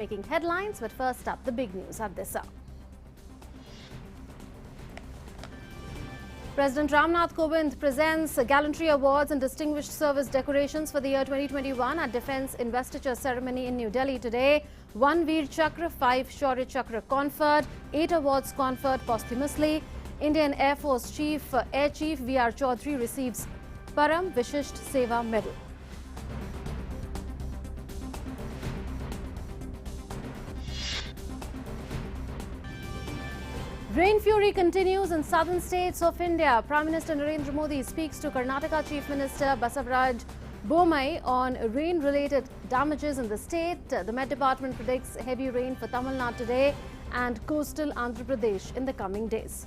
Making headlines, but first up, the big news at this hour. President Ramnath Kovind presents Gallantry Awards and Distinguished Service Decorations for the year 2021 at Defence Investiture Ceremony in New Delhi today. 1 Veer Chakra, 5 Shaurya Chakra conferred, 8 awards conferred posthumously. Indian Air Force Air Chief V.R. Chaudhary receives Param Vishisht Seva Medal. Rain fury continues in southern states of India. Prime Minister Narendra Modi speaks to Karnataka Chief Minister Basavaraj Bommai on rain-related damages in the state. The Met Department predicts heavy rain for Tamil Nadu today and coastal Andhra Pradesh in the coming days.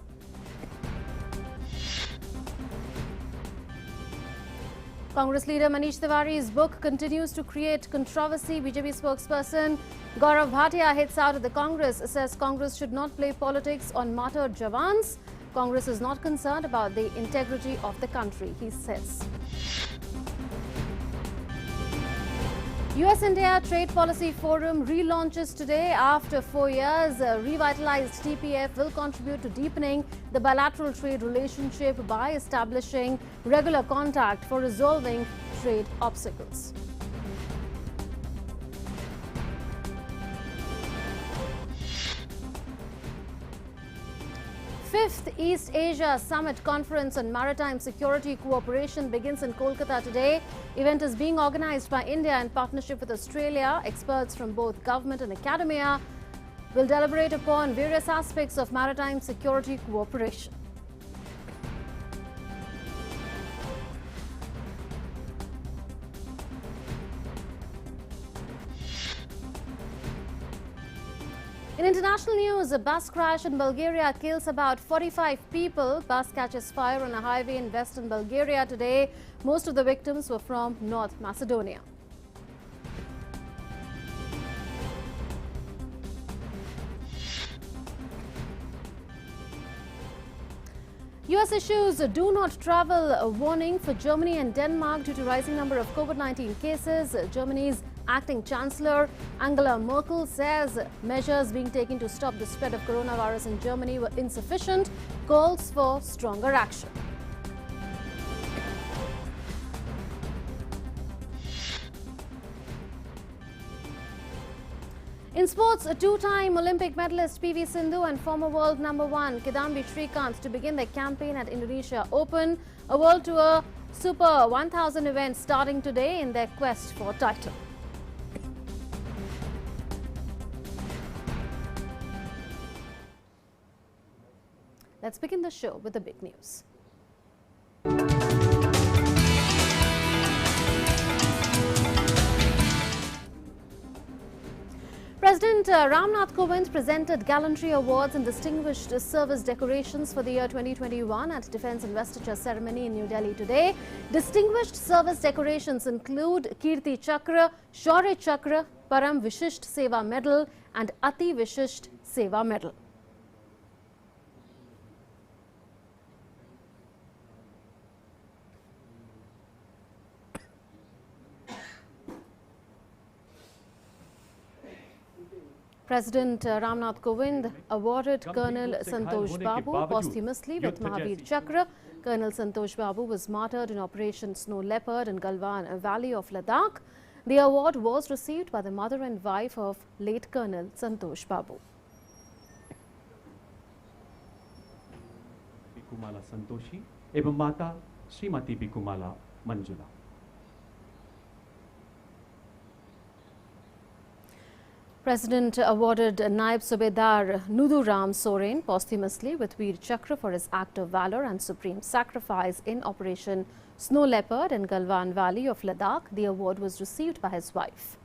Congress leader Manish Tiwari's book continues to create controversy. BJP spokesperson Gaurav Bhatia hits out at the Congress, says Congress should not play politics on martyred Jawans. Congress is not concerned about the integrity of the country, he says. US-India Trade Policy Forum relaunches today after 4 years. A revitalized TPF will contribute to deepening the bilateral trade relationship by establishing regular contact for resolving trade obstacles. Fifth East Asia Summit Conference on Maritime Security Cooperation begins in Kolkata today. Event is being organized by India in partnership with Australia. Experts from both government and academia will deliberate upon various aspects of maritime security cooperation. In international news, a bus crash in Bulgaria kills about 45 people. Bus catches fire on a highway in western Bulgaria today. Most of the victims were from North Macedonia. US issues do not travel warning for Germany and Denmark due to rising number of COVID-19 cases. Germany's acting Chancellor Angela Merkel says measures being taken to stop the spread of coronavirus in Germany were insufficient, calls for stronger action. In sports, a two-time Olympic medalist PV Sindhu and former world number 1 Kidambi Srikanth to begin their campaign at Indonesia Open, a World Tour Super 1000 event starting today in their quest for title. Let's begin the show with the big news. President Ramnath Kovind presented Gallantry Awards and Distinguished Service Decorations for the year 2021 at Defence Investiture Ceremony in New Delhi today. Distinguished Service Decorations include Kirti Chakra, Shaurya Chakra, Param Vishisht Seva Medal and Ati Vishisht Seva Medal. President Ramnath Kovind awarded Colonel Santosh Babu posthumously with Mahavir Chakra. Colonel Santosh Babu was martyred in Operation Snow Leopard in Galwan Valley of Ladakh. The award was received by the mother and wife of late Colonel Santosh Babu. Bikumala Santoshi एवं माता Shrimati Bikumalla Manjula. President awarded Naib Subedar Nuduram Soren posthumously with Veer Chakra for his act of valor and supreme sacrifice in Operation Snow Leopard in Galwan Valley of Ladakh. The award was received by his wife.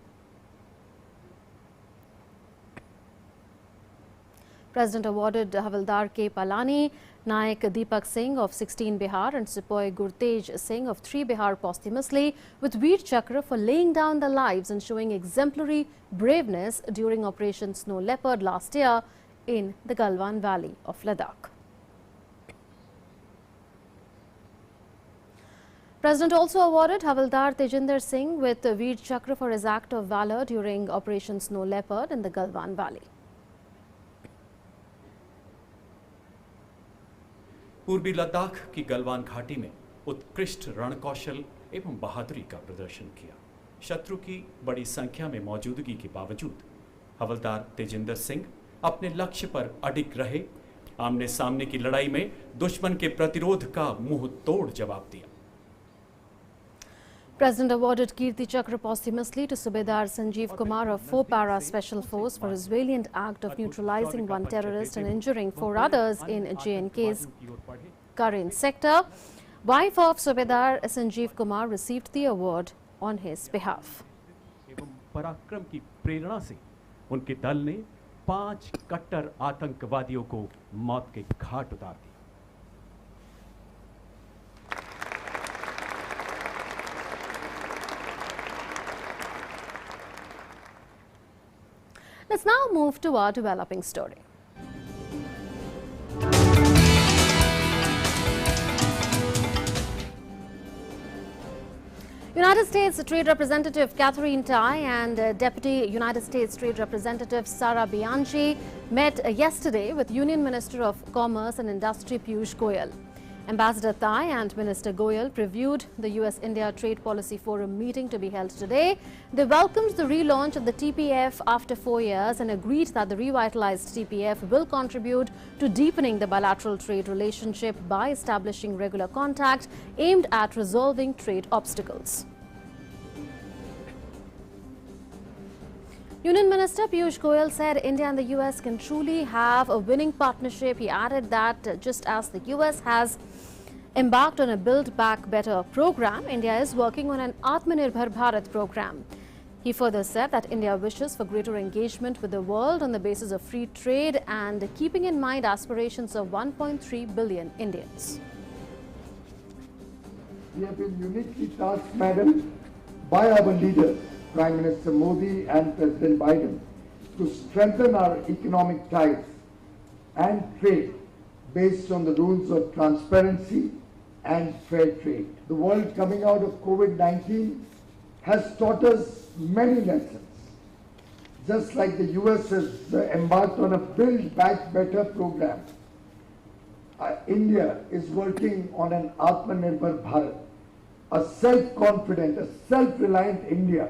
President awarded Havildar K. Palani, Naik Deepak Singh of 16 Bihar and Sepoy Gurtej Singh of 3 Bihar posthumously with Veer Chakra for laying down their lives and showing exemplary braveness during Operation Snow Leopard last year in the Galwan Valley of Ladakh. President also awarded Havildar Tejinder Singh with the Veer Chakra for his act of valor during Operation Snow Leopard in the Galwan Valley. पूर्वी लद्दाख की गलवान घाटी में उत्कृष्ट रणकौशल एवं बहादुरी का प्रदर्शन किया। शत्रु की बड़ी संख्या में मौजूदगी के बावजूद हवलदार तेजिंदर सिंह अपने लक्ष्य पर अडिग रहे। आमने सामने की लड़ाई में दुश्मन के प्रतिरोध का मुंह तोड़ जवाब दिया। President awarded Kirti Chakra posthumously to Subedar Sanjeev Kumar of 4 Para Special Force for his valiant act of neutralizing one terrorist and injuring 4 others in JNK's Karin sector. Wife of Subedar Sanjeev Kumar received the award on his behalf. पराक्रम की प्रेरणा से उनके दल ने 5 कट्टर आतंकवादियों को मौत के घाट उतार दिया। Let's now move to our developing story. United States Trade Representative Catherine Tai and Deputy United States Trade Representative Sara Bianchi met yesterday with Union Minister of Commerce and Industry Piyush Goyal. Ambassador Tai and Minister Goyal previewed the US-India Trade Policy Forum meeting to be held today. They welcomed the relaunch of the TPF after 4 years and agreed that the revitalized TPF will contribute to deepening the bilateral trade relationship by establishing regular contact aimed at resolving trade obstacles. Union Minister Piyush Goyal said India and the US can truly have a winning partnership. He added that just as the US has embarked on a Build Back Better program, India is working on an Atmanirbhar Bharat program. He further said that India wishes for greater engagement with the world on the basis of free trade and keeping in mind aspirations of 1.3 billion Indians. We have been uniquely tasked, madam, by our leaders, Prime Minister Modi and President Biden, to strengthen our economic ties and trade based on the rules of transparency and fair trade. The world coming out of COVID-19 has taught us many lessons. Just like the US has embarked on a Build Back Better program, India is working on an Atmanirbhar Bharat, a self-confident, a self-reliant India,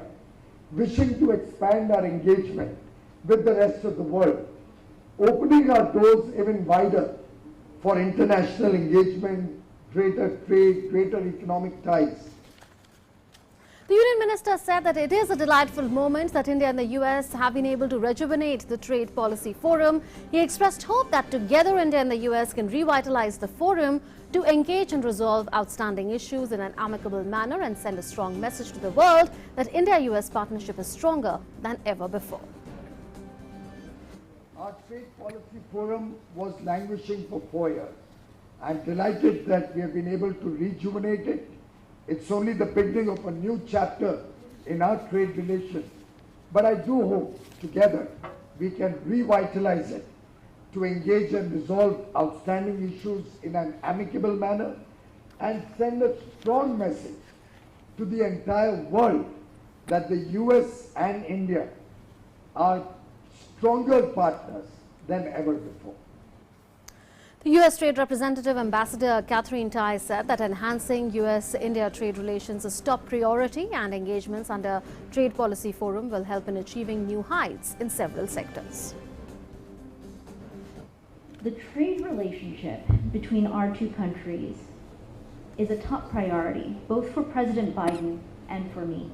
wishing to expand our engagement with the rest of the world, opening our doors even wider for international engagement, greater trade, greater economic ties. The Union Minister said that it is a delightful moment that India and the US have been able to rejuvenate the Trade Policy Forum. He expressed hope that together India and the US can revitalize the forum to engage and resolve outstanding issues in an amicable manner and send a strong message to the world that India-US partnership is stronger than ever before. Our Trade Policy Forum was languishing for 4 years. I'm delighted that we have been able to rejuvenate it. It's only the beginning of a new chapter in our trade relations. But I do hope together we can revitalize it to engage and resolve outstanding issues in an amicable manner and send a strong message to the entire world that the US and India are stronger partners than ever before. The US Trade Representative Ambassador Catherine Tai said that enhancing US-India trade relations is top priority and engagements under Trade Policy Forum will help in achieving new heights in several sectors. The trade relationship between our two countries is a top priority, both for President Biden and for me.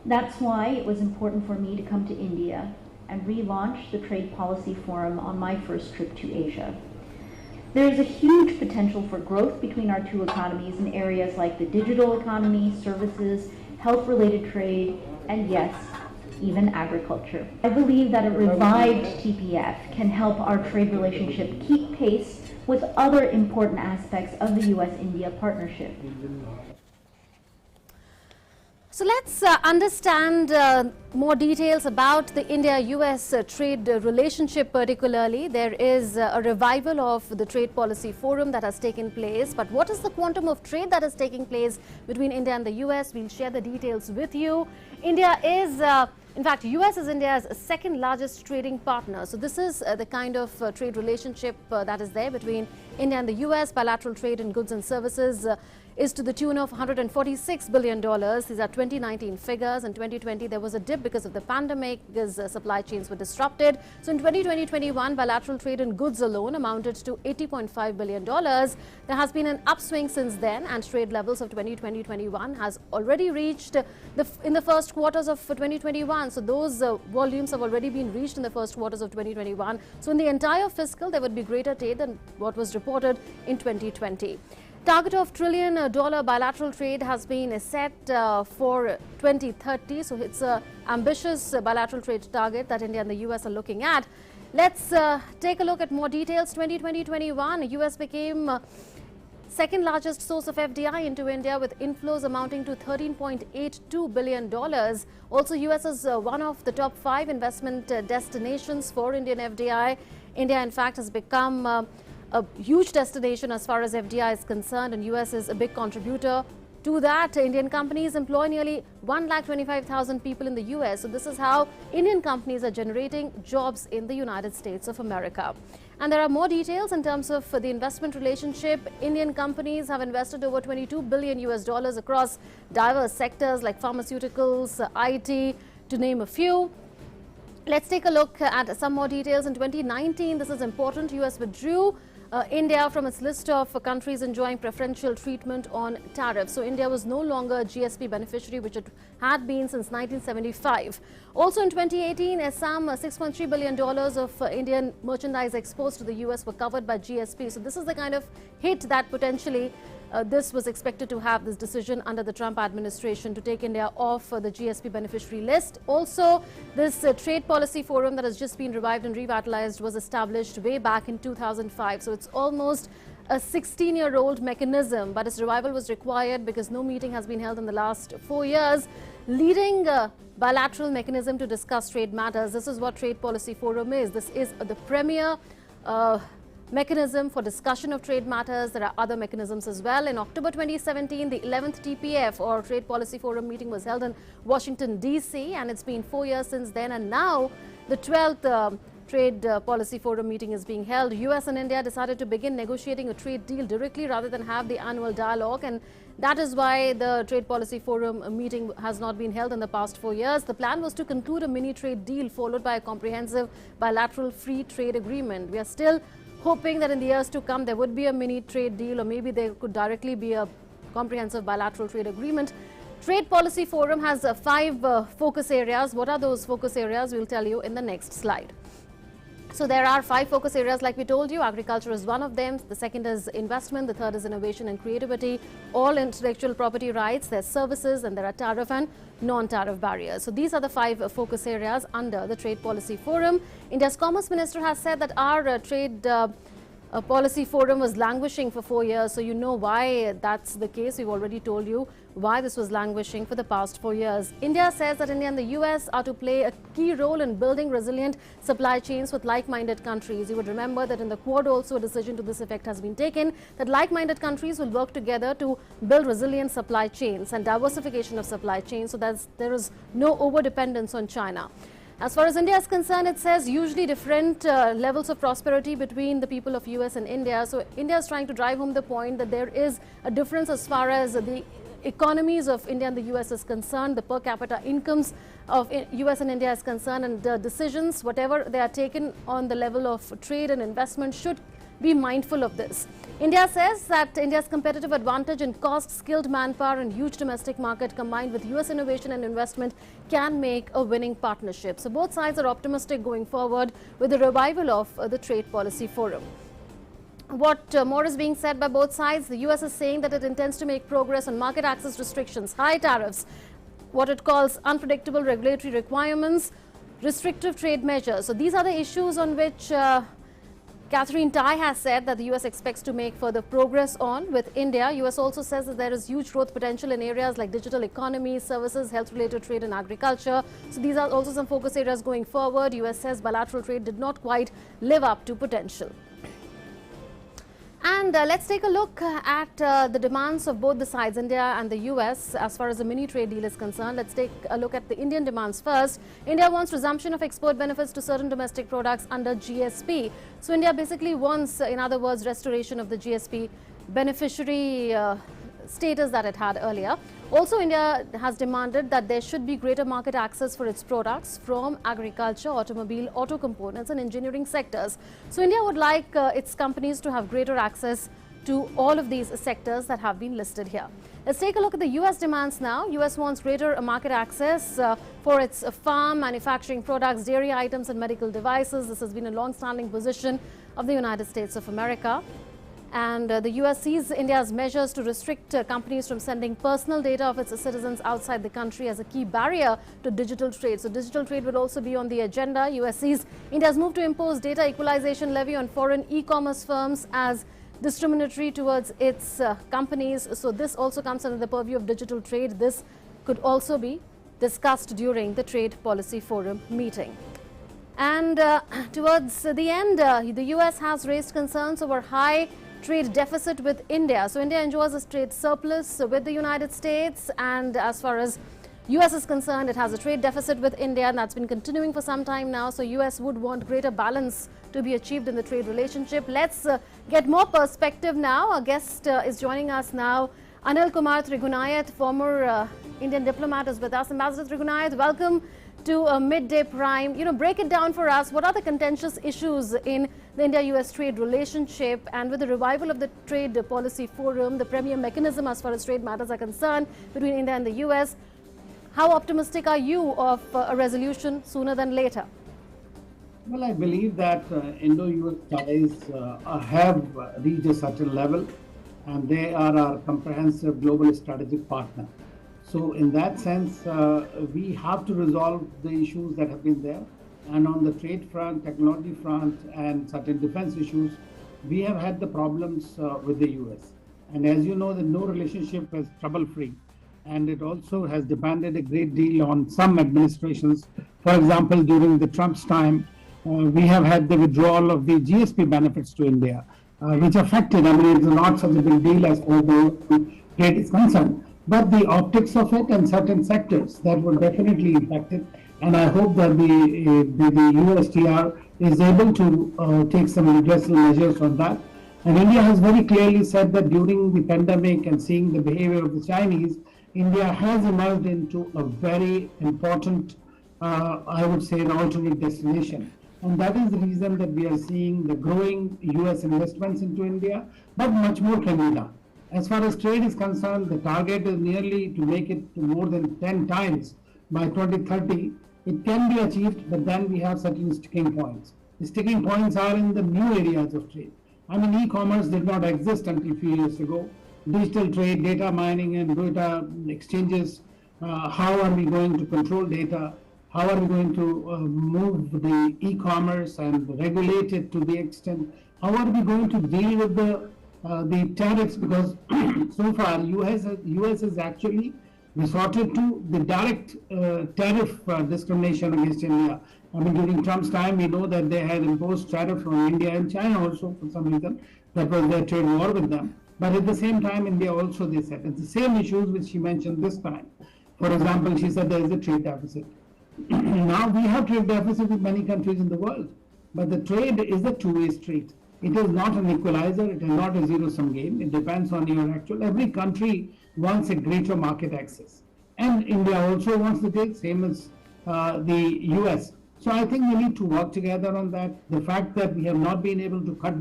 That's why it was important for me to come to India and relaunch the Trade Policy Forum on my first trip to Asia. There is a huge potential for growth between our two economies in areas like the digital economy, services, health-related trade, and yes, even agriculture. I believe that a revived TPF can help our trade relationship keep pace with other important aspects of the US-India partnership. So let's understand more details about the India-US trade relationship particularly. There is a revival of the trade policy forum that has taken place. But what is the quantum of trade that is taking place between India and the US? We'll share the details with you. India is, in fact, US is India's second largest trading partner. So this is the kind of trade relationship that is there between India and the US. Bilateral trade in goods and services is to the tune of $146 billion. These are 2019 figures. In 2020, there was a dip because of the pandemic, because supply chains were disrupted. So in 2020-21, bilateral trade in goods alone amounted to $80.5 billion. There has been an upswing since then, and trade levels of 2020-21 has already reached in the first quarters of 2021. So those volumes have already been reached in the first quarters of 2021. So in the entire fiscal, there would be greater trade than what was reported in 2020. Target of $1 trillion bilateral trade has been set for 2030. So it's an ambitious bilateral trade target that India and the US are looking at. Let's take a look at more details. 2020-21, US became second largest source of FDI into India, with inflows amounting to $13.82 billion. Also, US is one of the top 5 investment destinations for Indian FDI. India, in fact, has become a huge destination as far as FDI is concerned, and US is a big contributor to that. Indian companies employ nearly 1,25,000 people in the US. So this is how Indian companies are generating jobs in the United States of America. And there are more details in terms of the investment relationship. Indian companies have invested over $22 billion across diverse sectors like pharmaceuticals, IT, to name a few. Let's take a look at some more details. In 2019, this is important, US withdrew India from its list of countries enjoying preferential treatment on tariffs. So India was no longer a GSP beneficiary, which it had been since 1975. Also in 2018, some $6.3 billion of Indian merchandise exports to the US were covered by GSP. So this is the kind of hit that potentially this was expected to have, this decision under the Trump administration to take India off the GSP beneficiary list. Also, this trade policy forum that has just been revived and revitalized was established way back in 2005. So it's almost a 16-year-old mechanism, but its revival was required because no meeting has been held in the last 4 years. Leading a bilateral mechanism to discuss trade matters. This is what Trade Policy Forum is. This is the premier mechanism for discussion of trade matters. There are other mechanisms as well. In October 2017, the 11th TPF or Trade Policy Forum meeting was held in Washington, D.C. and it's been 4 years since then. And now the 12th Trade Policy Forum meeting is being held. US and India decided to begin negotiating a trade deal directly rather than have the annual dialogue, and that is why the Trade Policy Forum meeting has not been held in the past 4 years. The plan was to conclude a mini trade deal followed by a comprehensive bilateral free trade agreement. We are still hoping that in the years to come there would be a mini trade deal, or maybe there could directly be a comprehensive bilateral trade agreement. Trade Policy Forum has 5 focus areas. What are those focus areas? We'll tell you in the next slide. So there are 5 focus areas like we told you. Agriculture is one of them. The second is investment. The third is innovation and creativity. All intellectual property rights. There's services, and there are tariff and non-tariff barriers. So these are the 5 focus areas under the Trade Policy Forum. India's Commerce Minister has said that our trade policy forum was languishing for 4 years. So you know why that's the case. We've already told you why this was languishing for the past 4 years. India says that India and the US are to play a key role in building resilient supply chains with like-minded countries. You would remember that in the Quad also a decision to this effect has been taken, that like-minded countries will work together to build resilient supply chains and diversification of supply chains so that there is no over-dependence on China. As far as India is concerned, it says usually different levels of prosperity between the people of US and India. So India is trying to drive home the point that there is a difference as far as the economies of India and the US is concerned, the per capita incomes of US and India is concerned, and the decisions, whatever they are taken on the level of trade and investment, should be mindful of this. India says that India's competitive advantage in cost, skilled manpower and huge domestic market combined with US innovation and investment can make a winning partnership. So both sides are optimistic going forward with the revival of the Trade Policy Forum. What more is being said by both sides? The US is saying that it intends to make progress on market access restrictions, high tariffs, what it calls unpredictable regulatory requirements, restrictive trade measures. So these are the issues on which Catherine Tai has said that the US expects to make further progress on with India. US also says that there is huge growth potential in areas like digital economy, services, health-related trade and agriculture. So these are also some focus areas going forward. US says bilateral trade did not quite live up to potential. And let's take a look at the demands of both the sides, India and the US, as far as the mini trade deal is concerned. Let's take a look at the Indian demands first. India wants resumption of export benefits to certain domestic products under GSP. So India basically wants, in other words, restoration of the GSP beneficiary status that it had earlier. Also, India has demanded that there should be greater market access for its products from agriculture, automobile, auto components and engineering sectors. So India would like its companies to have greater access to all of these sectors that have been listed here. Let's take a look at the US demands now. US wants greater market access for its farm, manufacturing products, dairy items and medical devices. This has been a long-standing position of the United States of America. And the US sees India's measures to restrict companies from sending personal data of its citizens outside the country as a key barrier to digital trade. So digital trade will also be on the agenda. US sees India's move to impose data equalization levy on foreign e-commerce firms as discriminatory towards its companies. So this also comes under the purview of digital trade. This could also be discussed during the Trade Policy Forum meeting. And towards the end, the US has raised concerns over high trade deficit with India. So India enjoys a trade surplus with the United States, and as far as US is concerned, it has a trade deficit with India, and that's been continuing for some time now. So US would want greater balance to be achieved in the trade relationship. Let's get more perspective now. Our guest is joining us now. Anil Kumar Trigunayat, former Indian diplomat, is with us. Ambassador Trigunayat, welcome to Midday Prime. Break it down for us. What are the contentious issues in the India-US trade relationship? And with the revival of the Trade Policy Forum, the premier mechanism as far as trade matters are concerned between India and the US, how optimistic are you of a resolution sooner than later? Well, I believe that Indo-US ties have reached a certain level, and they are our comprehensive global strategic partner. So in that sense, we have to resolve the issues that have been there. And on the trade front, technology front, and certain defense issues, we have had the problems with the US. And as you know, no relationship is trouble-free. And it also has depended a great deal on some administrations. For example, during the Trump's time, we have had the withdrawal of the GSP benefits to India, which affected, it's not such a big deal as far as the trade is concerned. But the optics of it and certain sectors that were definitely impacted, and I hope that the USTR is able to take some redressal measures on that. And India has very clearly said that during the pandemic and seeing the behavior of the Chinese, India has emerged into a very important, I would say, an alternate destination. And that is the reason that we are seeing the growing US investments into India, but much more can be done. As far as trade is concerned, the target is nearly to make it to more than 10 times by 2030. It can be achieved, but then we have certain sticking points. The sticking points are in the new areas of trade. E-commerce did not exist until a few years ago. Digital trade, data mining and data exchanges, how are we going to control data? How are we going to move the e-commerce and regulate it to the extent? How are we going to deal with the tariffs, because so far US has actually resorted to the direct tariff discrimination against India. During Trump's time, we know that they had imposed tariff on India and China also for some reason. That was their trade war with them. But at the same time, India also, they said, it's the same issues which she mentioned this time. For example, she said there is a trade deficit. Now we have trade deficit with many countries in the world, but the trade is a two-way street. It is not an equalizer, it is not a zero-sum game. It depends on your actual, every country wants a greater market access. And India also wants the same as the US. So I think we need to work together on that. The fact that we have not been able to cut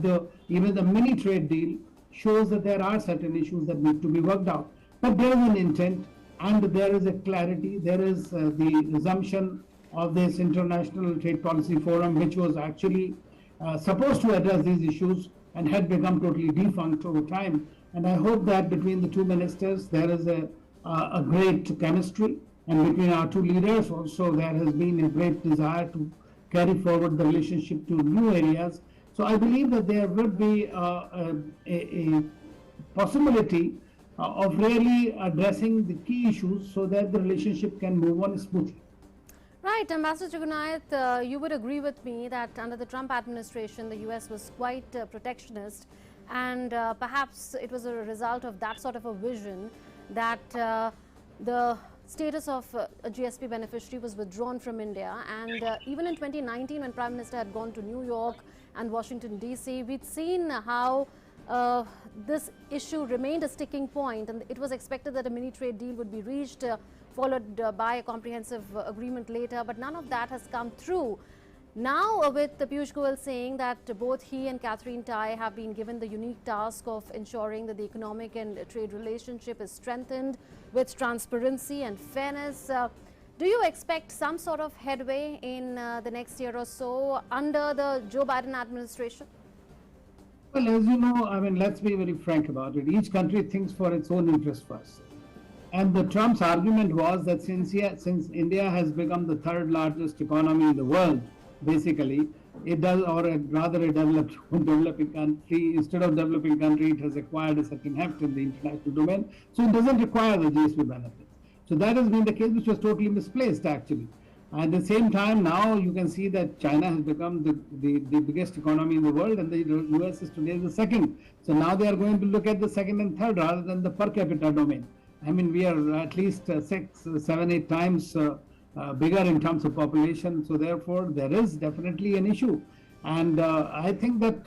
even the mini trade deal shows that there are certain issues that need to be worked out. But there is an intent and there is a clarity. There is the resumption of this International Trade Policy Forum, which was actually supposed to address these issues and had become totally defunct over time. And I hope that between the two ministers there is a great chemistry, and between our two leaders also there has been a great desire to carry forward the relationship to new areas. So I believe that there would be a possibility of really addressing the key issues so that the relationship can move on smoothly. Right, Ambassador Jugunayat, you would agree with me that under the Trump administration, the US was quite protectionist, and perhaps it was a result of that sort of a vision that the status of a GSP beneficiary was withdrawn from India. And even in 2019, when Prime Minister had gone to New York and Washington DC, we'd seen how this issue remained a sticking point, and it was expected that a mini trade deal would be reached, followed by a comprehensive agreement later, but none of that has come through. Now, with Piyush Goyal saying that both he and Catherine Tai have been given the unique task of ensuring that the economic and trade relationship is strengthened with transparency and fairness, do you expect some sort of headway in the next year or so under the Joe Biden administration? Well, as you know, I mean, let's be very frank about it. Each country thinks for its own interest first. And the Trump's argument was that since India has become the third largest economy in the world, basically, it does, or rather a developing country, instead of developing country, it has acquired a certain heft in the international domain. So it doesn't require the GSP benefits. So that has been the case, which was totally misplaced, actually. At the same time, now you can see that China has become the biggest economy in the world, and the US is today the second. So now they are going to look at the second and third rather than the per capita domain. I mean, we are at least 6, 7, 8 times bigger in terms of population. So therefore, there is definitely an issue. And I think that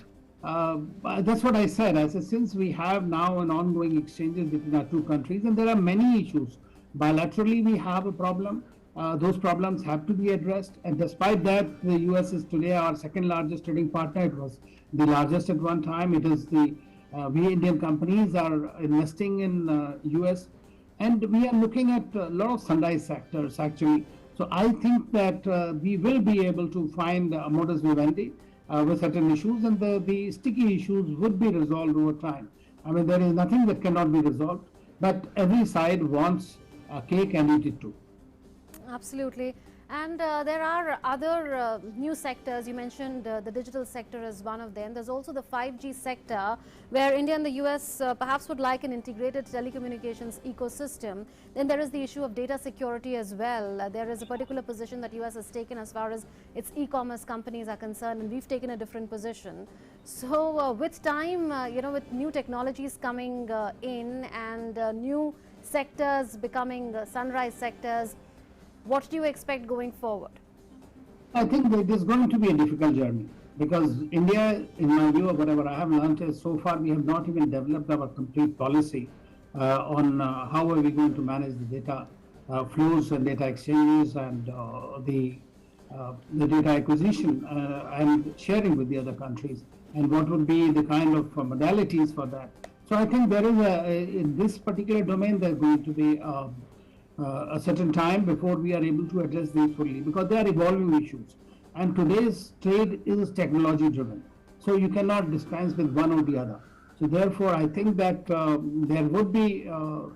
that's what I said. I said, since we have now an ongoing exchanges between our two countries, and there are many issues. Bilaterally, we have a problem. Those problems have to be addressed. And despite that, the US is today our second largest trading partner. It was the largest at one time. It is we Indian companies are investing in US. And we are looking at a lot of sunrise sectors, actually. So I think that we will be able to find a modus vivendi with certain issues, and the sticky issues would be resolved over time. I mean, there is nothing that cannot be resolved, but every side wants a cake and eat it too. Absolutely. And there are other new sectors. You mentioned the digital sector as one of them. There's also the 5G sector, where India and the US perhaps would like an integrated telecommunications ecosystem. Then there is the issue of data security as well. There is a particular position that US has taken as far as its e-commerce companies are concerned, and we've taken a different position. So with time, with new technologies coming in and new sectors becoming sunrise sectors, what do you expect going forward? I think that it is going to be a difficult journey, because India, in my view, whatever I have learned is so far we have not even developed our complete policy on how are we going to manage the data flows and data exchanges and the data acquisition and sharing with the other countries, and what would be the kind of modalities for that. So I think there is in this particular domain there's going to be a certain time before we are able to address these fully, because they are evolving issues. And today's trade is technology driven. So you cannot dispense with one or the other. So therefore, I think that there would be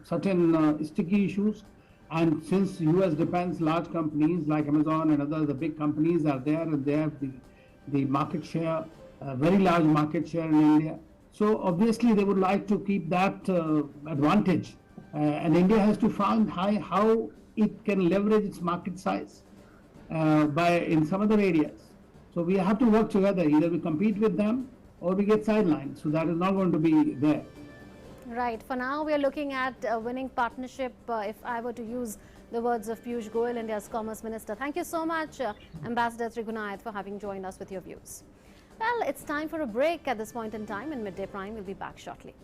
certain sticky issues. And since US depends, large companies like Amazon and other the big companies are there, and they have the market share, very large market share in India. So obviously they would like to keep that advantage. And India has to find how it can leverage its market size in some other areas. So we have to work together. Either we compete with them or we get sidelined. So that is not going to be there. Right. For now, we are looking at a winning partnership, if I were to use the words of Piyush Goyal, India's Commerce Minister. Thank you so much, Ambassador Jugunayat, for having joined us with your views. Well, it's time for a break at this point in time. In Midday Prime, we'll be back shortly.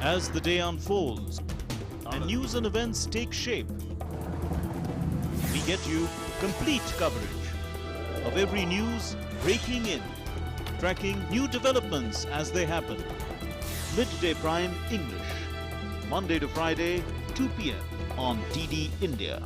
As the day unfolds and news and events take shape, we get you complete coverage of every news breaking in, tracking new developments as they happen. Midday Prime English, Monday to Friday, 2 p.m. on DD India.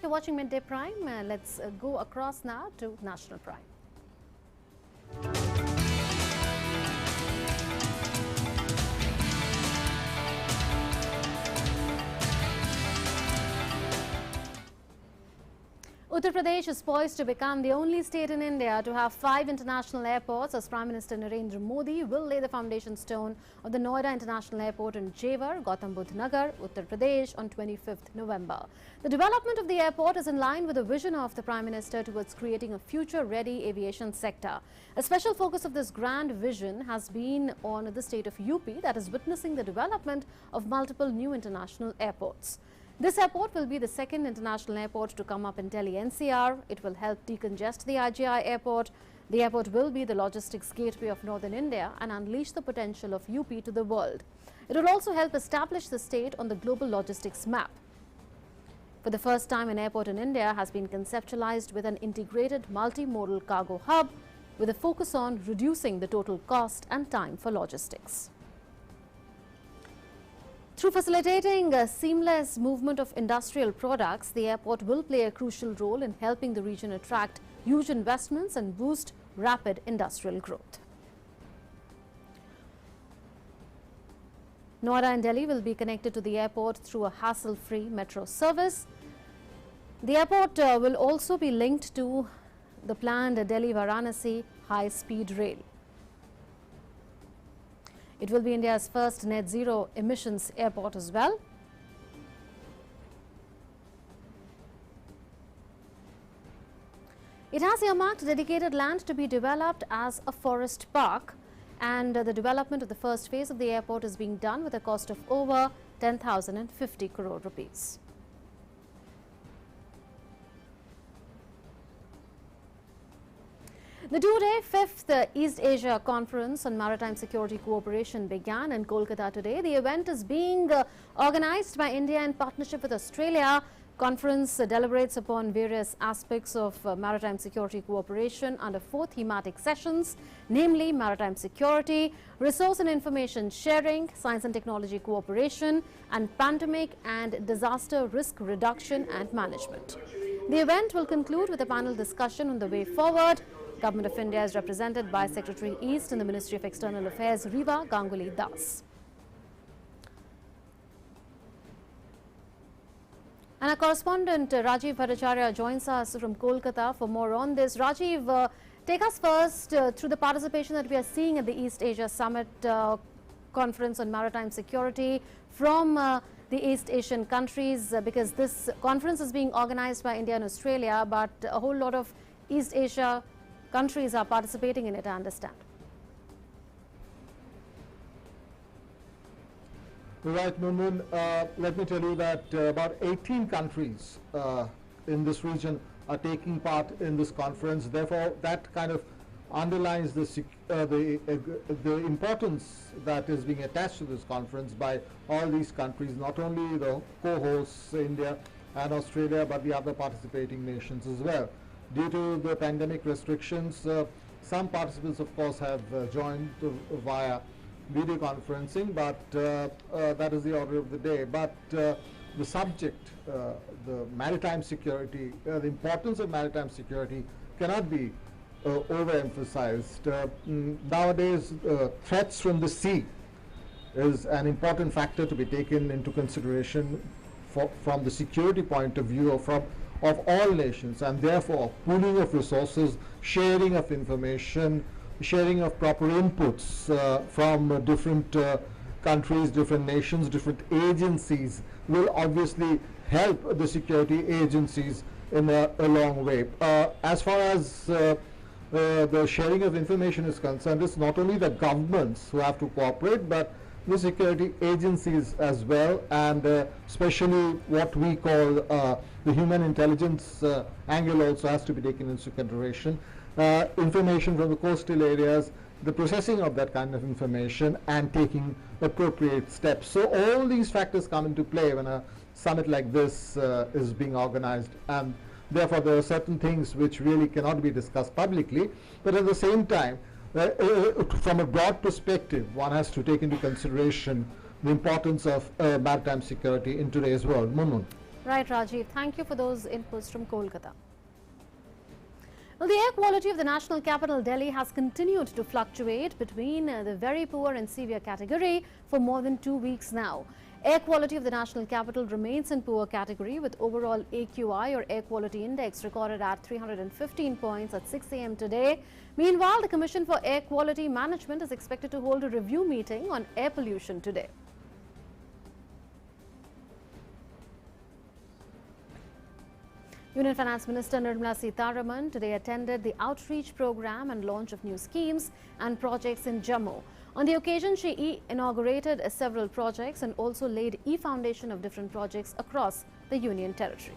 You're watching Midday Prime. Let's go across now to National Prime. Uttar Pradesh is poised to become the only state in India to have 5 international airports, as Prime Minister Narendra Modi will lay the foundation stone of the Noida International Airport in Jewar, Gautam Budh Nagar, Uttar Pradesh on 25th November. The development of the airport is in line with the vision of the Prime Minister towards creating a future-ready aviation sector. A special focus of this grand vision has been on the state of UP, that is witnessing the development of multiple new international airports. This airport will be the second international airport to come up in Delhi NCR. It will help decongest the IGI airport. The airport will be the logistics gateway of northern India and unleash the potential of UP to the world. It will also help establish the state on the global logistics map. For the first time, an airport in India has been conceptualized with an integrated multimodal cargo hub with a focus on reducing the total cost and time for logistics. Through facilitating a seamless movement of industrial products, the airport will play a crucial role in helping the region attract huge investments and boost rapid industrial growth. Noida and Delhi will be connected to the airport through a hassle-free metro service. The airport will also be linked to the planned Delhi-Varanasi high-speed rail. It will be India's first net zero emissions airport as well. It has earmarked dedicated land to be developed as a forest park, and the development of the first phase of the airport is being done with a cost of over 10,050 crore rupees. The two-day 5th East Asia Conference on Maritime Security Cooperation began in Kolkata today. The event is being organized by India in partnership with Australia. Conference deliberates upon various aspects of maritime security cooperation under 4 thematic sessions, namely maritime security, resource and information sharing, science and technology cooperation, and pandemic and disaster risk reduction and management. The event will conclude with a panel discussion on the way forward. Government of India is represented by Secretary East in the Ministry of External Affairs, Riva Ganguly Das. And our correspondent Rajiv Bhattacharya joins us from Kolkata for more on this. Rajiv, take us first through the participation that we are seeing at the East Asia Summit Conference on Maritime Security from the East Asian countries, because this conference is being organized by India and Australia, but a whole lot of East Asia countries are participating in it, I understand. Right, Munmun. Let me tell you that about 18 countries in this region are taking part in this conference. Therefore, that kind of underlines the importance that is being attached to this conference by all these countries, not only the co-hosts, India and Australia, but the other participating nations as well. Due to the pandemic restrictions, some participants, of course, have joined via video conferencing, but that is the order of the day. But the subject, the maritime security, the importance of maritime security cannot be overemphasized. Nowadays, threats from the sea is an important factor to be taken into consideration from the security point of view of all nations, and therefore pooling of resources, sharing of information, sharing of proper inputs from different countries, different nations, different agencies will obviously help the security agencies in a long way. As far as the sharing of information is concerned, it's not only the governments who have to cooperate, but the security agencies as well, and especially what we call the human intelligence angle also has to be taken into consideration. Information from the coastal areas, the processing of that kind of information and taking appropriate steps. So all these factors come into play when a summit like this is being organized, and therefore there are certain things which really cannot be discussed publicly, but at the same time, from a broad perspective, one has to take into consideration the importance of maritime security in today's world. Munmun. Right, Rajiv. Thank you for those inputs from Kolkata. Well, the air quality of the national capital, Delhi, has continued to fluctuate between the very poor and severe category for more than 2 weeks now. Air quality of the national capital remains in poor category, with overall AQI or air quality index recorded at 315 points at 6 a.m. today. Meanwhile, the Commission for Air Quality Management is expected to hold a review meeting on air pollution today. Union Finance Minister Nirmala Sitharaman today attended the outreach program and launch of new schemes and projects in Jammu. On the occasion, she inaugurated several projects and also laid e-foundation of different projects across the Union territory.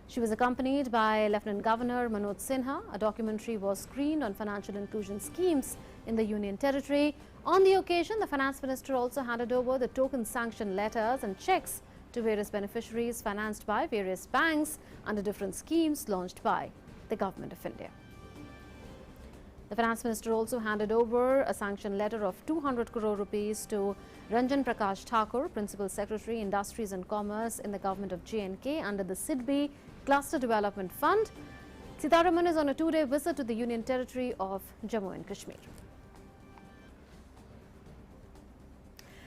She was accompanied by Lieutenant Governor Manoj Sinha. A documentary was screened on financial inclusion schemes in the Union territory. On the occasion, the Finance Minister also handed over the token sanction letters and checks to various beneficiaries financed by various banks under different schemes launched by the Government of India. The Finance Minister also handed over a sanction letter of 200 crore rupees to Ranjan Prakash Thakur, Principal Secretary, Industries and Commerce in the Government of J&K under the SIDBI Cluster Development Fund. Sitharaman is on a 2-day visit to the Union Territory of Jammu and Kashmir.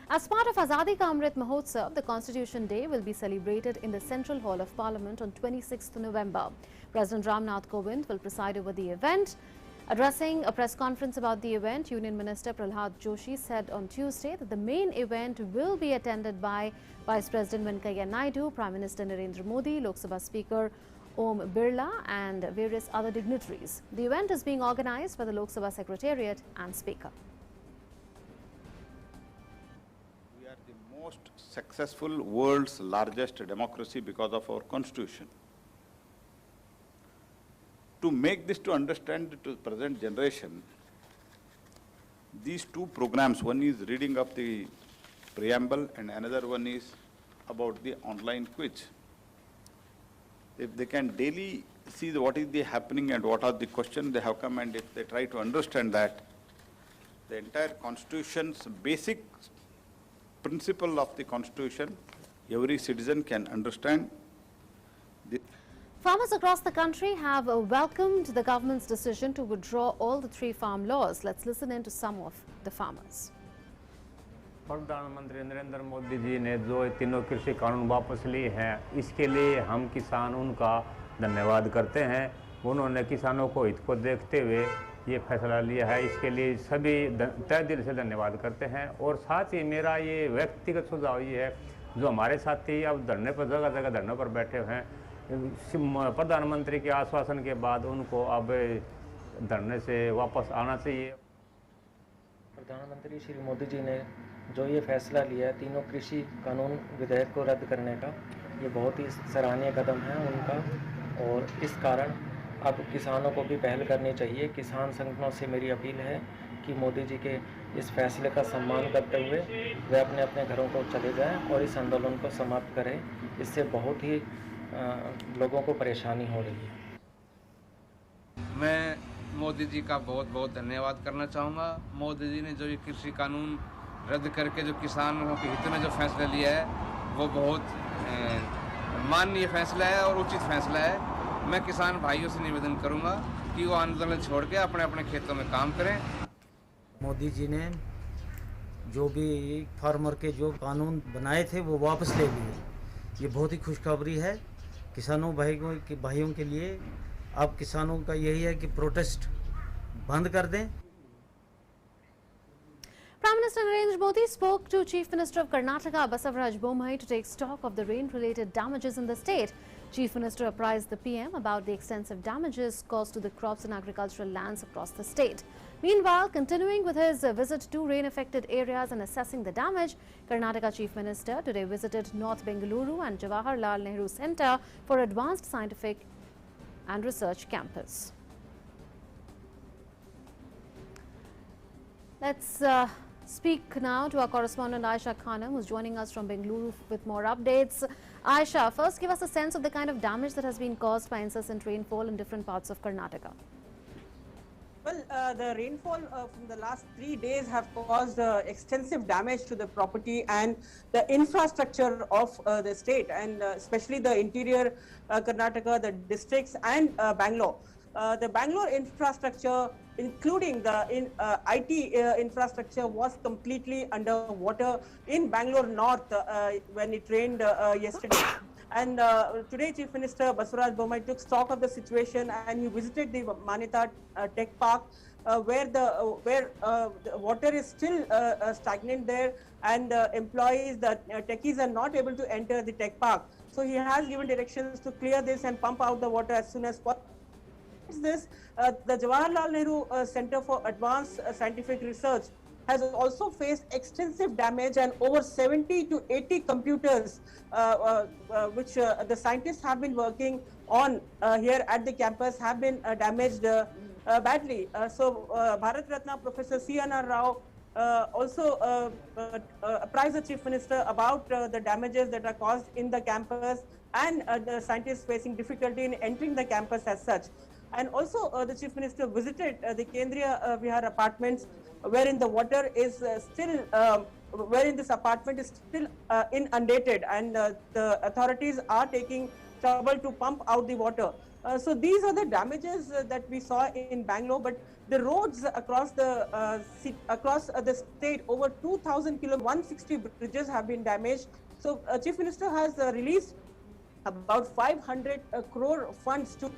As part of Azadi Ka Amrit Mahotsav, the Constitution Day will be celebrated in the Central Hall of Parliament on 26th November. President Ramnath Kovind will preside over the event. Addressing a press conference about the event, Union Minister Prahlad Joshi said on Tuesday that the main event will be attended by Vice President Venkaiah Naidu, Prime Minister Narendra Modi, Lok Sabha Speaker Om Birla and various other dignitaries. The event is being organized by the Lok Sabha Secretariat and Speaker. We are the most successful world's largest democracy because of our constitution. To make this to understand to the present generation, these two programs, one is reading of the preamble and another one is about the online quiz. If they can daily see what is the happening and what are the questions they have come, and if they try to understand that, the entire constitution's basic principle of the constitution, every citizen can understand. Farmers across the country have welcomed the government's decision to withdraw all the 3 farm laws. Let's listen in to some of the farmers. प्रधानमंत्री नरेंद्र मोदी जी ने जो तीनों कृषि कानून वापस लिए हैं, इसके लिए हम किसान उनका धन्यवाद करते हैं। उन्होंने किसानों को हित को देखते हुए ये फैसला लिया है, इसके लिए सभी तहे दिल से धन्यवाद करते हैं। और साथ ही मेरा ये व्यक्तिगत सुझाव ये है, जो हमारे साथी अब धरने पर जगह जगह धरने पर बैठे हुए हैं, प्रधानमंत्री के आश्वासन के बाद उनको अब धरने से वापस आना चाहिए। प्रधानमंत्री श्री मोदी जी ने जो ये फैसला लिया है तीनों कृषि कानून विधेयक को रद्द करने का, ये बहुत ही सराहनीय कदम है उनका, और इस कारण अब किसानों को भी पहल करनी चाहिए। किसान संगठनों से मेरी अपील है कि मोदी जी के इस फैसले का सम्मान करते हुए वे अपने अपने घरों को चले जाएं और इस आंदोलन को समाप्त करें। इससे बहुत ही लोगों को परेशानी हो रही है। मैं मोदी जी का बहुत बहुत धन्यवाद करना चाहूँगा। मोदी जी ने जो ये कृषि कानून रद्द करके जो किसानों के हित में जो फैसला लिया है, वो बहुत माननीय फैसला है और उचित फैसला है। मैं किसान भाइयों से निवेदन करूँगा कि वो आंदोलन छोड़ के अपने अपने खेतों में काम करें। मोदी जी ने जो भी फार्मर के जो कानून बनाए थे वो वापस ले लिए, ये बहुत ही खुशखबरी है किसानों भाइयों के लिए। अब किसानों का यही है कि प्रोटेस्ट बंद कर दें। Prime Minister Narendra Modi spoke to Chief Minister of Karnataka Basavaraj Bommai to take stock of the rain-related damages in the state. Chief Minister apprised the PM about the extensive damages caused to the crops and agricultural lands across the state. Meanwhile, continuing with his visit to rain-affected areas and assessing the damage, Karnataka Chief Minister today visited North Bengaluru and Jawaharlal Nehru Centre for Advanced Scientific and Research Campus. Let's speak now to our correspondent Aisha Khanam, who's joining us from Bengaluru with more updates. Aisha, first give us a sense of the kind of damage that has been caused by incessant rainfall in different parts of Karnataka. Well, the rainfall from the last 3 days have caused extensive damage to the property and the infrastructure of the state, and especially the interior Karnataka, the districts, and Bangalore. The Bangalore infrastructure, including the IT infrastructure, was completely underwater in Bangalore North when it rained yesterday. And today, Chief Minister Basuraj Bommai took stock of the situation, and he visited the Manita Tech Park, where the water is still stagnant there, and employees, the techies, are not able to enter the tech park. So he has given directions to clear this and pump out the water as soon as possible. This, the Jawaharlal Nehru Center for Advanced Scientific Research has also faced extensive damage, and over 70 to 80 computers which the scientists have been working on here at the campus have been damaged badly. So Bharat Ratna Professor C.N.R. Rao also apprised the Chief Minister about the damages that are caused in the campus, and the scientists facing difficulty in entering the campus as such. And also the Chief Minister visited the Kendriya Vihar apartments, wherein the water is still, wherein this apartment is still inundated, and the authorities are taking trouble to pump out the water. So these are the damages that we saw in Bangalore, but the roads across the state, over 2,000 kilometers, 160 bridges have been damaged. So Chief Minister has released about 500 crore funds to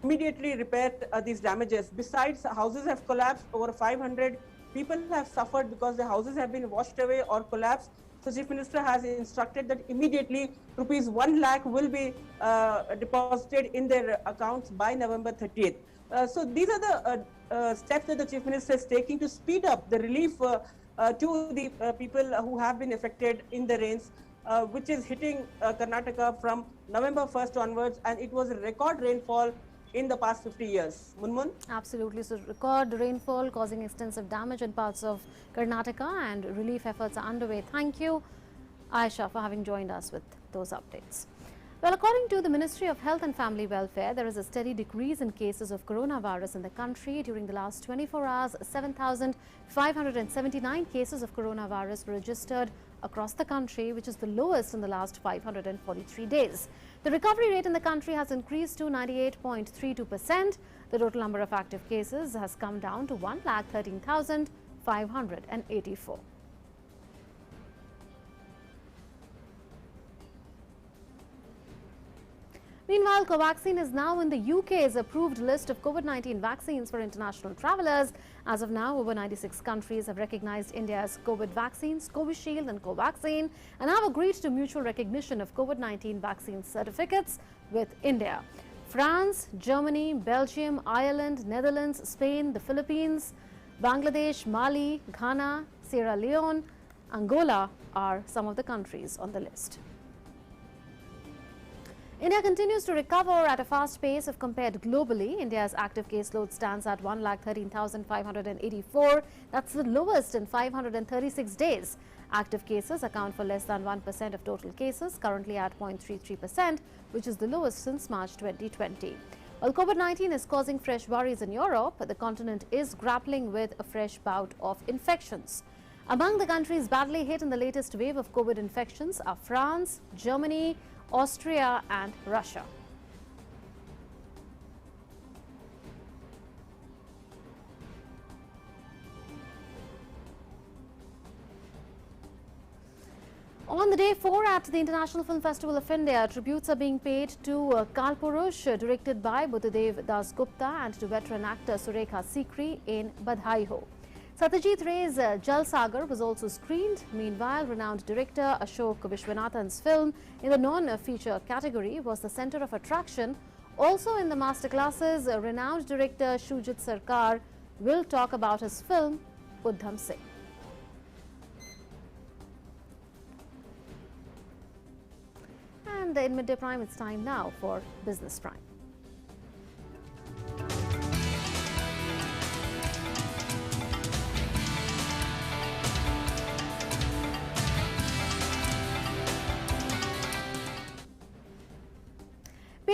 immediately repair these damages. Besides, houses have collapsed. Over 500 people have suffered because the houses have been washed away or collapsed. So Chief Minister has instructed that immediately rupees 1 lakh will be deposited in their accounts by November 30th. So these are the steps that the Chief Minister is taking to speed up the relief to the people who have been affected in the rains, which is hitting Karnataka from November 1st onwards, and it was a record rainfall in the past 50 years. Munmun? Absolutely. So record rainfall causing extensive damage in parts of Karnataka, and relief efforts are underway. Thank you, Aisha, for having joined us with those updates. Well, according to the Ministry of Health and Family Welfare, there is a steady decrease in cases of coronavirus in the country. During the last 24 hours, 7,579 cases of coronavirus were registered across the country, which is the lowest in the last 543 days. The recovery rate in the country has increased to 98.32%. The total number of active cases has come down to 1,13,584. Meanwhile, Covaxin is now in the UK's approved list of COVID-19 vaccines for international travellers. As of now, over 96 countries have recognized India's COVID vaccines, Covishield and Covaxin, and have agreed to mutual recognition of COVID-19 vaccine certificates with India. France, Germany, Belgium, Ireland, Netherlands, Spain, the Philippines, Bangladesh, Mali, Ghana, Sierra Leone, Angola are some of the countries on the list. India continues to recover at a fast pace if compared globally. India's active caseload stands at 1,13,584. That's the lowest in 536 days. Active cases account for less than 1% of total cases, currently at 0.33%, which is the lowest since March 2020. While COVID-19 is causing fresh worries in Europe, the continent is grappling with a fresh bout of infections. Among the countries badly hit in the latest wave of COVID infections are France, Germany, Austria and Russia. On the day 4 at the International Film Festival of India, tributes are being paid to Kalpurush, directed by Buddhadev Das Gupta, and to veteran actor Surekha Sikri in Badhai Ho. Satyajit Ray's Jal Sagar was also screened. Meanwhile, renowned director Ashok Vishwanathan's film in the non-feature category was the center of attraction. Also in the masterclasses, renowned director Shujit Sarkar will talk about his film Uddham Singh. And in Midday Prime, it's time now for Business Prime.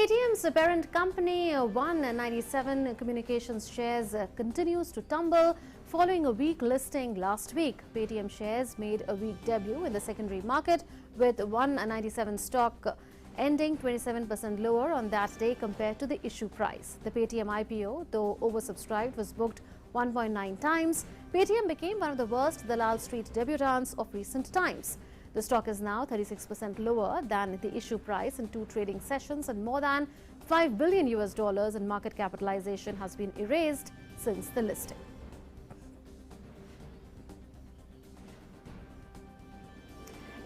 Paytm's parent company, 197 Communications shares continues to tumble following a weak listing last week. Paytm shares made a weak debut in the secondary market, with 197 stock ending 27% lower on that day compared to the issue price. The Paytm IPO, though oversubscribed, was booked 1.9 times. Paytm became one of the worst Dalal Street debutants of recent times. The stock is now 36% lower than the issue price in 2 trading sessions, and more than $5 billion in market capitalization has been erased since the listing.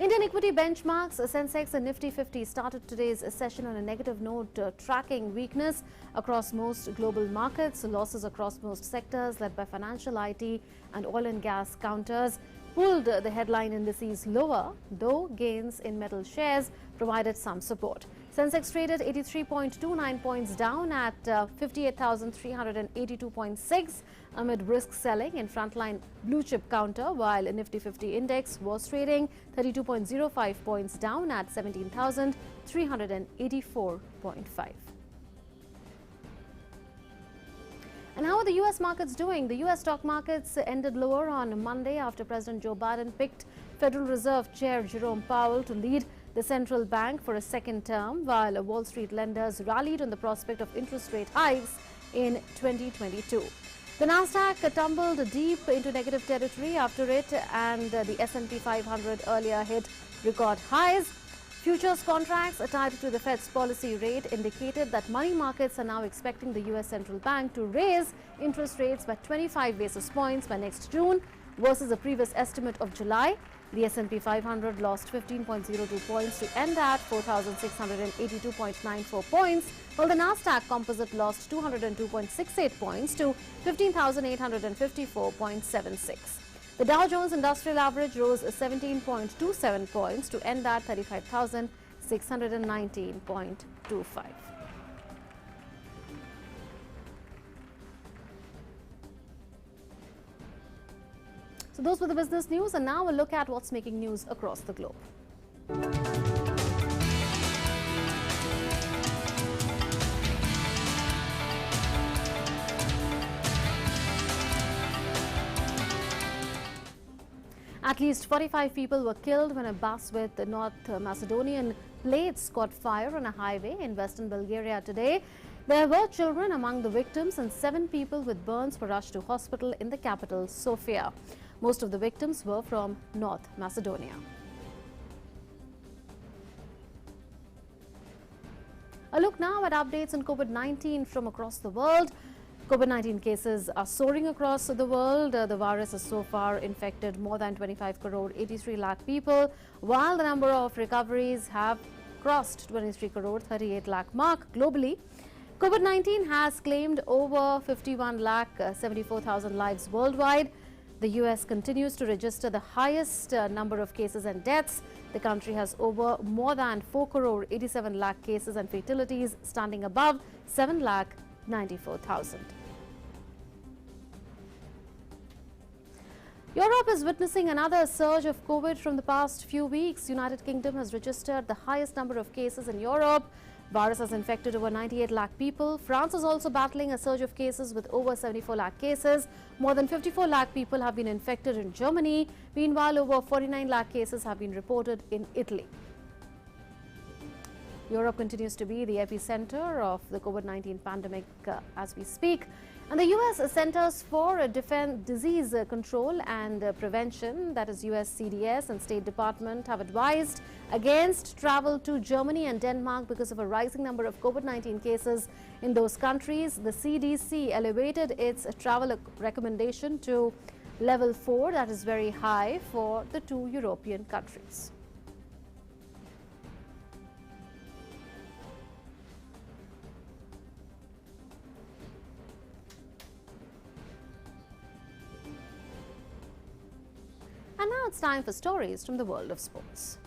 Indian equity benchmarks, Sensex and Nifty 50 started today's session on a negative note, tracking weakness across most global markets. Losses across most sectors, led by financial, IT and oil and gas counters, pulled the headline indices lower, though gains in metal shares provided some support. Sensex traded 83.29 points down at 58,382.6 amid brisk selling in frontline blue chip counter, while Nifty 50 index was trading 32.05 points down at 17,384.5. And how are the U.S. markets doing? The U.S. stock markets ended lower on Monday after President Joe Biden picked Federal Reserve Chair Jerome Powell to lead the central bank for a second term, while Wall Street lenders rallied on the prospect of interest rate hikes in 2022. The Nasdaq tumbled deep into negative territory after it and the S&P 500 earlier hit record highs. Futures contracts tied to the Fed's policy rate indicated that money markets are now expecting the U.S. central bank to raise interest rates by 25 basis points by next June versus a previous estimate of July. The S&P 500 lost 15.02 points to end at 4,682.94 points, while the Nasdaq Composite lost 202.68 points to 15,854.76. The Dow Jones Industrial Average rose 17.27 points to end at 35,619.25. So those were the business news, and now a look at what's making news across the globe. At least 45 people were killed when a bus with North Macedonian plates caught fire on a highway in western Bulgaria today. There were children among the victims, and 7 people with burns were rushed to hospital in the capital, Sofia. Most of the victims were from North Macedonia. A look now at updates on COVID-19 from across the world. COVID-19 cases are soaring across the world. The virus has so far infected more than 25 crore 83 lakh people, while the number of recoveries have crossed 23 crore 38 lakh mark globally. COVID-19 has claimed over 51 lakh 74,000 lives worldwide. The US continues to register the highest number of cases and deaths. The country has over more than 4 crore 87 lakh cases and fatalities, standing above 7 lakh 94,000. Europe is witnessing another surge of COVID from the past few weeks. United Kingdom has registered the highest number of cases in Europe. Virus has infected over 98 lakh people. France is also battling a surge of cases with over 74 lakh cases. More than 54 lakh people have been infected in Germany. Meanwhile, over 49 lakh cases have been reported in Italy. Europe continues to be the epicenter of the COVID-19 pandemic as we speak. And the U.S. Centers for Disease Control and Prevention, that is US CDS, and State Department have advised against travel to Germany and Denmark because of a rising number of COVID-19 cases in those countries. The CDC elevated its travel recommendation to level 4, that is very high for the 2 European countries. And now it's time for stories from the world of sports.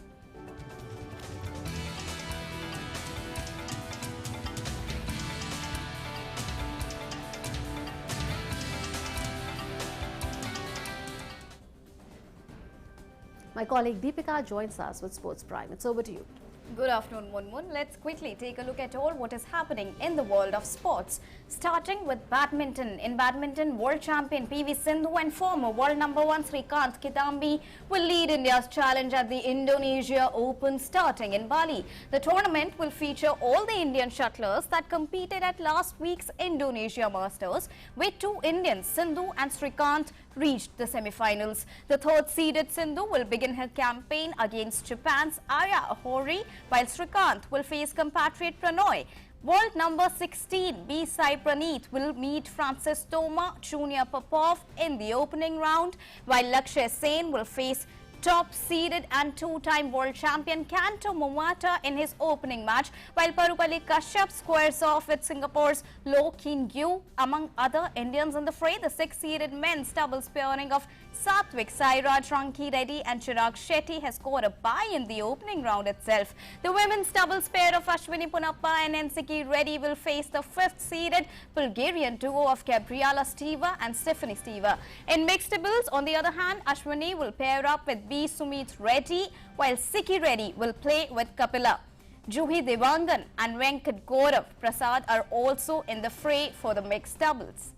My colleague Deepika joins us with Sports Prime. It's over to you. Good afternoon, Munmun. Let's quickly take a look at all what is happening in the world of sports. Starting with badminton. In badminton, world champion PV Sindhu and former world number 1 Srikanth Kidambi will lead India's challenge at the Indonesia Open starting in Bali. The tournament will feature all the Indian shuttlers that competed at last week's Indonesia Masters, where 2 Indians, Sindhu and Srikanth, reached the semi-finals. The third-seeded Sindhu will begin her campaign against Japan's Aya Ohori, while Srikanth will face compatriot Pranoy. World number 16 B. Sai Praneeth will meet Francis Toma Junior Popov in the opening round, while Lakshya Sen will face top-seeded and 2-time world champion Kanto Momota in his opening match, while Parupalli Kashyap squares off with Singapore's Loh Keen Yew. Among other Indians in the fray, the 6-seeded men's doubles pairing of Satvik Sairaj Ranki Reddy and Chirag Shetty has scored a bye in the opening round itself. The women's doubles pair of Ashwini Punappa and Ensiki Reddy will face the 5th-seeded Bulgarian duo of Gabriela Steva and Stephanie Steva. In mixed doubles, on the other hand, Ashwini will pair up with B. Sumit Reddy, while Siki Reddy will play with Kapila. Juhi Devangan and Venkat Gaurav Prasad are also in the fray for the mixed doubles.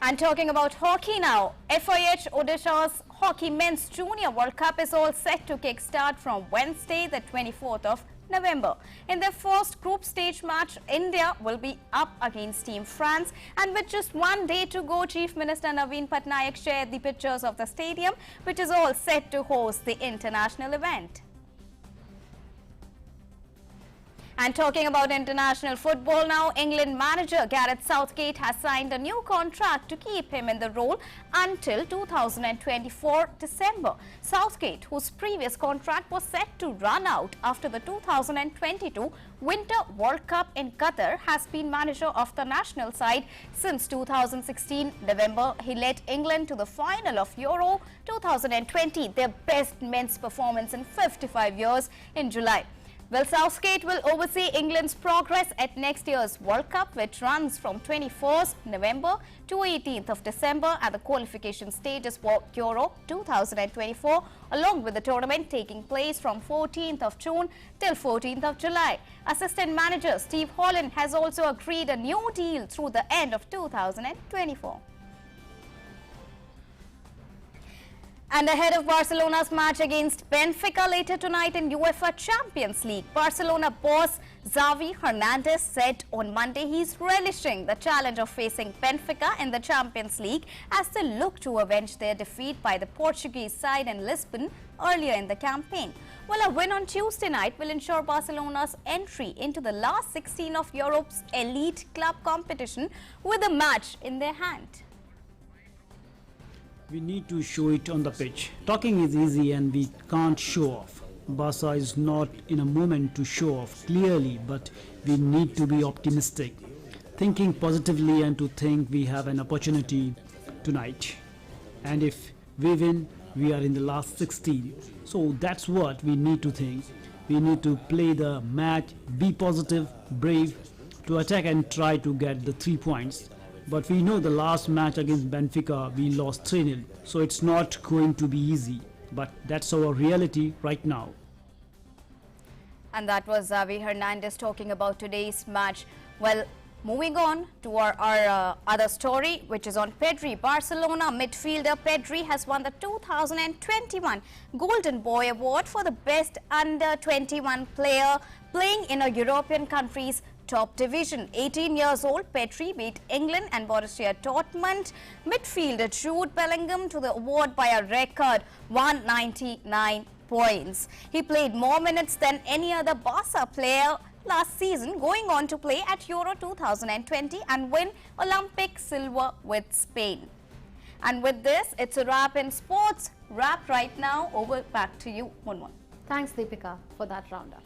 And talking about hockey now, FIH Odisha's Hockey Men's Junior World Cup is all set to kickstart from Wednesday, the 24th of November. In their first group stage match, India will be up against Team France, and with just 1 day to go, Chief Minister Naveen Patnaik shared the pictures of the stadium, which is all set to host the international event. And talking about international football now, England manager Gareth Southgate has signed a new contract to keep him in the role until 2024 December. Southgate, whose previous contract was set to run out after the 2022 Winter World Cup in Qatar, has been manager of the national side since 2016 November. He led England to the final of Euro 2020, their best men's performance in 55 years, in July. Well, Southgate will oversee England's progress at next year's World Cup, which runs from 21st November to 18th of December at the qualification stages for Euro 2024, along with the tournament taking place from 14th of June till 14th of July. Assistant manager Steve Holland has also agreed a new deal through the end of 2024. And ahead of Barcelona's match against Benfica later tonight in UEFA Champions League, Barcelona boss Xavi Hernandez said on Monday he's relishing the challenge of facing Benfica in the Champions League as they look to avenge their defeat by the Portuguese side in Lisbon earlier in the campaign. Well, a win on Tuesday night will ensure Barcelona's entry into the last 16 of Europe's elite club competition with a match in their hand. We need to show it on the pitch. Talking is easy and we can't show off. Barca is not in a moment to show off clearly, but we need to be optimistic, thinking positively, and to think we have an opportunity tonight. And if we win, we are in the last 16. So that's what we need to think. We need to play the match, be positive, brave, to attack and try to get the 3 points. But we know the last match against Benfica, we lost 3-0. So it's not going to be easy. But that's our reality right now. And that was Xavi Hernandez talking about today's match. Well, moving on to our other story, which is on Pedri. Barcelona midfielder Pedri has won the 2021 Golden Boy Award for the best under-21 player playing in a European country's top division. 18 years old, Pedri beat England and Borussia Dortmund midfielder Jude Bellingham to the award by a record 199 points. He played more minutes than any other Barca player last season, going on to play at Euro 2020 and win Olympic silver with Spain. And with this, it's a wrap in sports. Wrap right now. Over back to you, Munmun. Thanks, Deepika, for that roundup.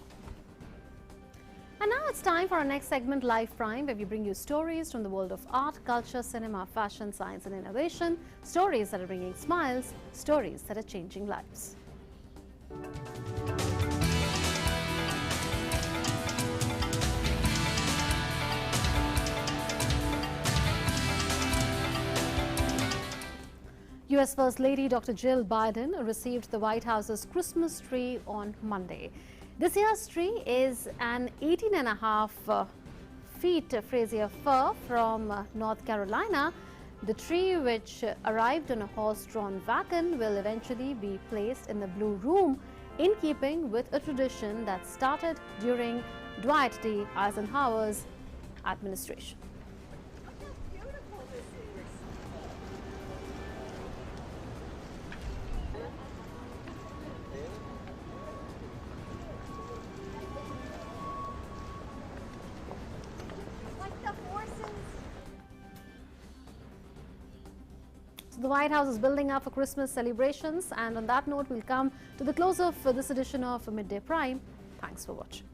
And now it's time for our next segment, Live Prime, where we bring you stories from the world of art, culture, cinema, fashion, science and innovation. Stories that are bringing smiles, stories that are changing lives. US First Lady Dr. Jill Biden received the White House's Christmas tree on Monday. This year's tree is an 18.5 feet Fraser fir from North Carolina. The tree, which arrived on a horse-drawn wagon, will eventually be placed in the Blue Room, in keeping with a tradition that started during Dwight D. Eisenhower's administration. The White House is building up for Christmas celebrations, and on that note, we'll come to the close of this edition of Midday Prime. Thanks for watching.